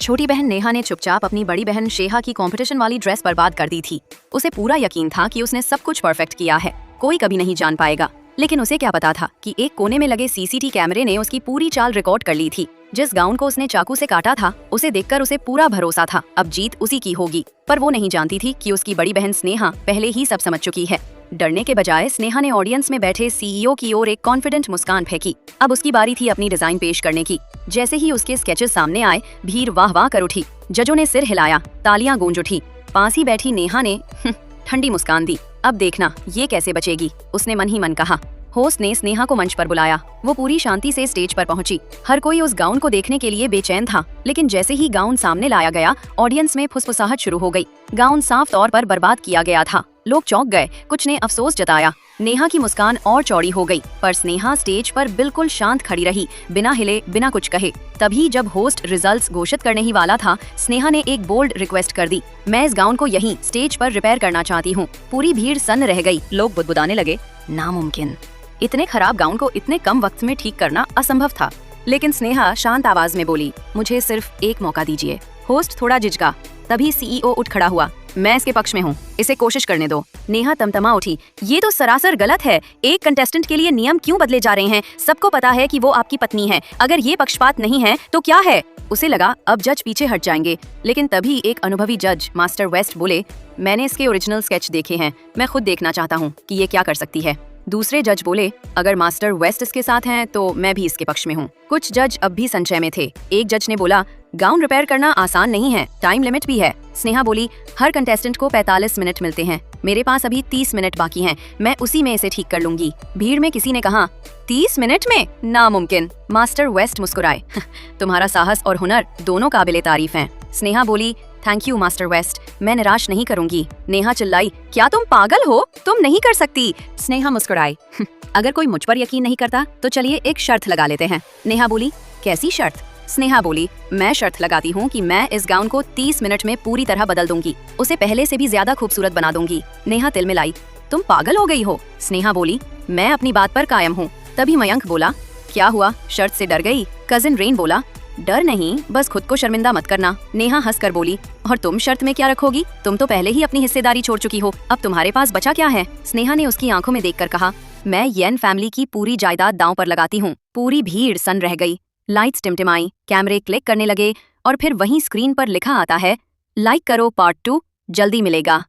छोटी बहन नेहा ने चुपचाप अपनी बड़ी बहन शेहा की कंपटीशन वाली ड्रेस बर्बाद कर दी थी। उसे पूरा यकीन था कि उसने सब कुछ परफेक्ट किया है, कोई कभी नहीं जान पाएगा। लेकिन उसे क्या पता था कि एक कोने में लगे सीसीटीवी कैमरे ने उसकी पूरी चाल रिकॉर्ड कर ली थी। जिस गाउन को उसने चाकू से काटा था, उसे देखकर उसे पूरा भरोसा था अब जीत उसी की होगी। पर वो नहीं जानती थी कि उसकी बड़ी बहन स्नेहा पहले ही सब समझ चुकी है। डरने के बजाय स्नेहा ने ऑडियंस में बैठे सीईओ की ओर एक कॉन्फिडेंट मुस्कान फेंकी। अब उसकी बारी थी अपनी डिजाइन पेश करने की। जैसे ही उसके स्केचेस सामने आए, भीड़ वाह वाह कर उठी। जजों ने सिर हिलाया, तालियां गूंज उठी। पास ही बैठी नेहा ने ठंडी मुस्कान दी। अब देखना ये कैसे बचेगी, उसने मन ही मन कहा। होस्ट ने स्नेहा को मंच पर बुलाया। वो पूरी शांति से स्टेज पर पहुंची। हर कोई उस गाउन को देखने के लिए बेचैन था, लेकिन जैसे ही गाउन सामने लाया गया, ऑडियंस में फुसफुसाहट शुरू हो गई। गाउन साफ तौर पर बर्बाद किया गया था। लोग चौंक गए, कुछ ने अफसोस जताया। नेहा की मुस्कान और चौड़ी हो गई, पर स्नेहा स्टेज पर बिल्कुल शांत खड़ी रही, बिना हिले, बिना कुछ कहे। तभी जब होस्ट रिजल्ट्स घोषित करने ही वाला था, स्नेहा ने एक बोल्ड रिक्वेस्ट कर दी। मैं इस गाउन को यहीं स्टेज पर रिपेयर करना चाहती हूँ। पूरी भीड़ सन्न रह गई। लोग बुदबुदाने लगे, नामुमकिन, इतने खराब गाउन को इतने कम वक्त में ठीक करना असंभव था। लेकिन स्नेहा शांत आवाज में बोली, मुझे सिर्फ एक मौका दीजिए। होस्ट थोड़ा झिझका। तभी सीईओ उठ खड़ा हुआ। मैं इसके पक्ष में हूँ, इसे कोशिश करने दो। नेहा तमतमा उठी, ये तो सरासर गलत है। एक कंटेस्टेंट के लिए नियम क्यों बदले जा रहे हैं? सबको पता है कि वो आपकी पत्नी है। अगर ये पक्षपात नहीं है तो क्या है? उसे लगा अब जज पीछे हट जाएंगे, लेकिन तभी एक अनुभवी जज मास्टर वेस्ट बोले, मैंने इसके ओरिजिनल स्केच देखे हैं, मैं खुद देखना चाहता हूँ कि ये क्या कर सकती है। दूसरे जज बोले, अगर मास्टर वेस्ट इसके साथ हैं तो मैं भी इसके पक्ष में हूँ। कुछ जज अब भी संशय में थे। एक जज ने बोला, गाउन रिपेयर करना आसान नहीं है, टाइम लिमिट भी है। स्नेहा बोली, हर कंटेस्टेंट को 45 मिनट मिलते हैं, मेरे पास अभी 30 मिनट बाकी हैं, मैं उसी में इसे ठीक कर लूंगी। भीड़ में किसी ने कहा, 30 मिनट में? नामुमकिन। मास्टर वेस्ट मुस्कुराए, तुम्हारा साहस और हुनर दोनों काबिले तारीफ हैं। स्नेहा बोली, थैंक यू मास्टर वेस्ट, मैं निराश नहीं करूंगी। नेहा चिल्लाई, क्या तुम पागल हो? तुम नहीं कर सकती। स्नेहा मुस्कुराई, अगर कोई मुझ पर यकीन नहीं करता तो चलिए एक शर्त लगा लेते हैं। नेहा बोली, कैसी शर्त? स्नेहा बोली, मैं शर्त लगाती हूँ कि मैं इस गाउन को 30 मिनट में पूरी तरह बदल दूंगी, उसे पहले से भी ज्यादा खूबसूरत बना दूंगी। नेहा तिलमिलाई, तुम पागल हो गई हो? स्नेहा बोली, मैं अपनी बात पर कायम हूँ। तभी मयंक बोला, क्या हुआ, शर्त से डर गई? कजिन रेन बोला, डर नहीं, बस खुद को शर्मिंदा मत करना। नेहा हंसकर बोली, और तुम शर्त में क्या रखोगी? तुम तो पहले ही अपनी हिस्सेदारी छोड़ चुकी हो, अब तुम्हारे पास बचा क्या है? स्नेहा ने उसकी आंखों में देखकर कहा, मैं येन फैमिली की पूरी जायदाद दांव पर लगाती हूँ। पूरी भीड़ सन्न रह गई। लाइट्स टिमटिमाई, कैमरे क्लिक करने लगे और फिर वहीं स्क्रीन पर लिखा आता है, लाइक करो पार्ट 2 जल्दी मिलेगा।